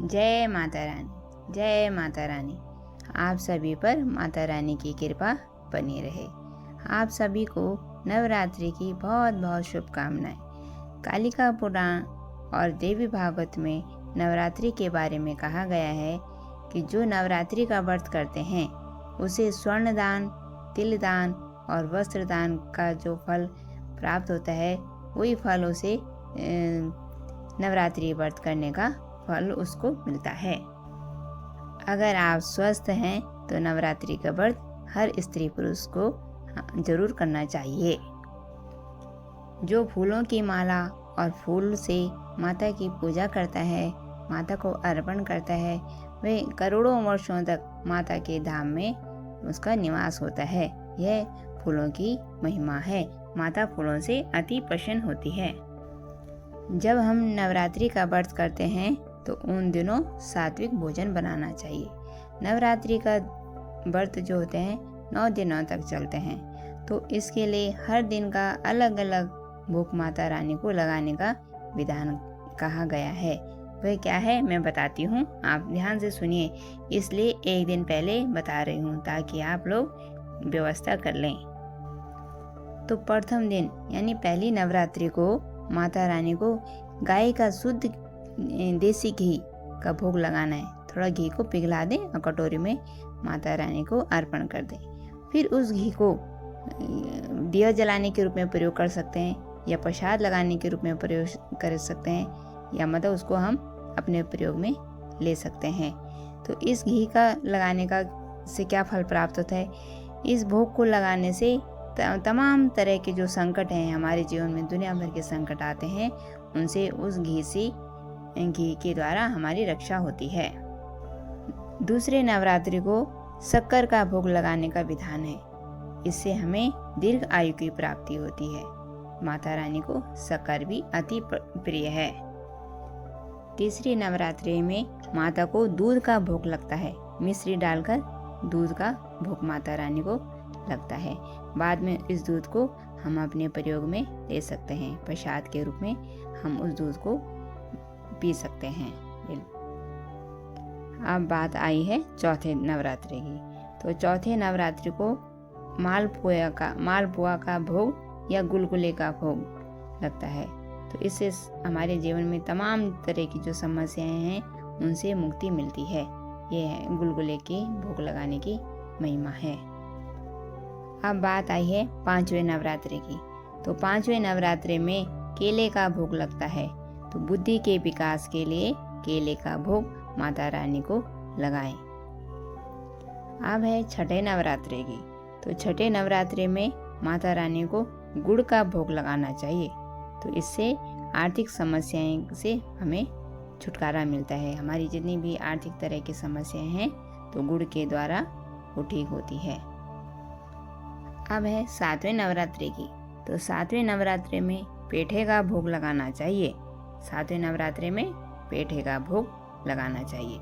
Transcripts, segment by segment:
जय माता रानी, जय माता रानी। आप सभी पर माता रानी की कृपा बनी रहे। आप सभी को नवरात्रि की बहुत बहुत शुभकामनाएं। कालिका पुराण और देवी भागवत में नवरात्रि के बारे में कहा गया है कि जो नवरात्रि का व्रत करते हैं उसे स्वर्ण दान, तिल दान और वस्त्र दान का जो फल प्राप्त होता है वही फल उसे नवरात्रि व्रत करने का फल उसको मिलता है। अगर आप स्वस्थ हैं तो नवरात्रि का व्रत हर स्त्री पुरुष को जरूर करना चाहिए। जो फूलों की माला और फूल से माता की पूजा करता है, माता को अर्पण करता है, वे करोड़ों वर्षों तक माता के धाम में उसका निवास होता है। यह फूलों की महिमा है। माता फूलों से अति प्रसन्न होती है। जब हम नवरात्रि का व्रत करते हैं तो उन दिनों सात्विक भोजन बनाना चाहिए। नवरात्रि का व्रत जो होते हैं 9 दिनों तक चलते हैं, तो इसके लिए हर दिन का अलग अलग भोग माता रानी को लगाने का विधान कहा गया है। वह क्या है मैं बताती हूँ, आप ध्यान से सुनिए। इसलिए एक दिन पहले बता रही हूँ ताकि आप लोग व्यवस्था कर लें। तो प्रथम दिन यानी पहली नवरात्रि को माता रानी को गाय का शुद्ध देसी घी का भोग लगाना है। थोड़ा घी को पिघला दें और कटोरी में माता रानी को अर्पण कर दें। फिर उस घी को दिया जलाने के रूप में प्रयोग कर सकते हैं या प्रसाद लगाने के रूप में प्रयोग कर सकते हैं, या मतलब उसको हम अपने प्रयोग में ले सकते हैं। तो इस घी का लगाने का से क्या फल प्राप्त होता है? इस भोग को लगाने से तमाम तरह के जो संकट हैं हमारे जीवन में, दुनिया भर के संकट आते हैं, उनसे उस घी के द्वारा हमारी रक्षा होती है। दूसरे नवरात्रि को शक्कर का भोग लगाने का विधान है। इससे हमें दीर्घ आयु की प्राप्ति होती है। माता रानी को शक्कर भी अति प्रिय है। तीसरी नवरात्रि में माता को दूध का भोग लगता है। मिश्री डालकर दूध का भोग माता रानी को लगता है। बाद में इस दूध को हम अपने प्रयोग में ले सकते हैं। प्रसाद के रूप में हम उस दूध को पी सकते हैं। अब बात आई है चौथे नवरात्रि की। तो चौथे नवरात्रि को मालपुआ का भोग या गुलगुले का भोग लगता है। तो इससे हमारे जीवन में तमाम तरह की जो समस्याएं हैं उनसे मुक्ति मिलती है। ये है गुलगुले के भोग लगाने की महिमा है। अब बात आई है 5वें नवरात्रि की। तो 5वें नवरात्रि में केले का भोग लगता है। तो बुद्धि के विकास के लिए केले का भोग माता रानी को लगाएं। अब है छठे नवरात्रि की। तो छठे नवरात्रि में माता रानी को गुड़ का भोग लगाना चाहिए। तो इससे आर्थिक समस्याएं से हमें छुटकारा मिलता है। हमारी जितनी भी आर्थिक तरह की समस्याएं हैं तो गुड़ के द्वारा वो ठीक होती है। अब है 7वें नवरात्रि की। तो 7वें नवरात्रि में पेठे का भोग लगाना चाहिए। 7वें नवरात्रि में पेठे का भोग लगाना चाहिए।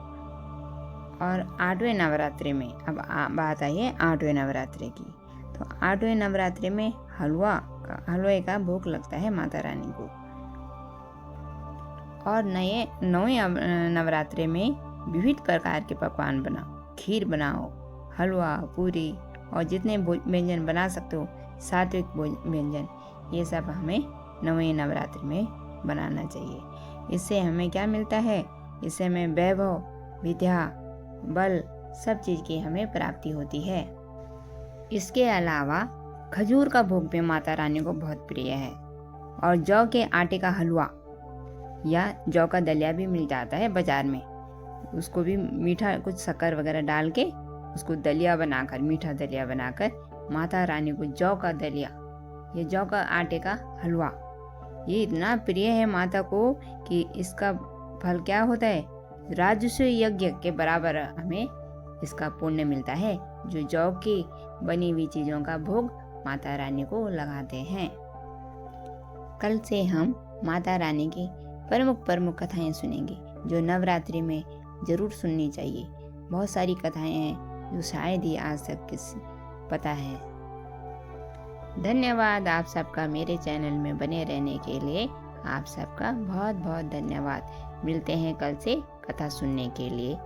और 8वें नवरात्रि में अब बात आई है 8वें नवरात्रि की। तो 8वें नवरात्रि में हलवे का भोग लगता है माता रानी को। और 9वें नवरात्रि में विविध प्रकार के पकवान बनाओ, खीर बनाओ, हलवा, पूरी और जितने व्यंजन बना सकते हो सात्विक व्यंजन, ये सब हमें 9वें नवरात्रि में बनाना चाहिए। इससे हमें क्या मिलता है? इससे हमें वैभव, विद्या, बल सब चीज़ की हमें प्राप्ति होती है। इसके अलावा खजूर का भोग भी माता रानी को बहुत प्रिय है। और जौ के आटे का हलवा या जौ का दलिया भी मिल जाता है बाजार में। उसको भी मीठा कुछ शक्कर वगैरह डाल के उसको मीठा दलिया बनाकर माता रानी को जौ का दलिया या जौ का आटे का हलवा, ये इतना प्रिय है माता को कि इसका फल क्या होता है? राजस्व यज्ञ के बराबर हमें इसका पुण्य मिलता है। जो जौ की बनी हुई चीजों का भोग माता रानी को लगाते हैं। कल से हम माता रानी की प्रमुख कथाएं सुनेंगे जो नवरात्रि में जरूर सुननी चाहिए। बहुत सारी कथाएं हैं जो शायद ही आज तक किसी पता है। धन्यवाद आप सबका मेरे चैनल में बने रहने के लिए। आप सबका बहुत बहुत धन्यवाद। मिलते हैं कल से कथा सुनने के लिए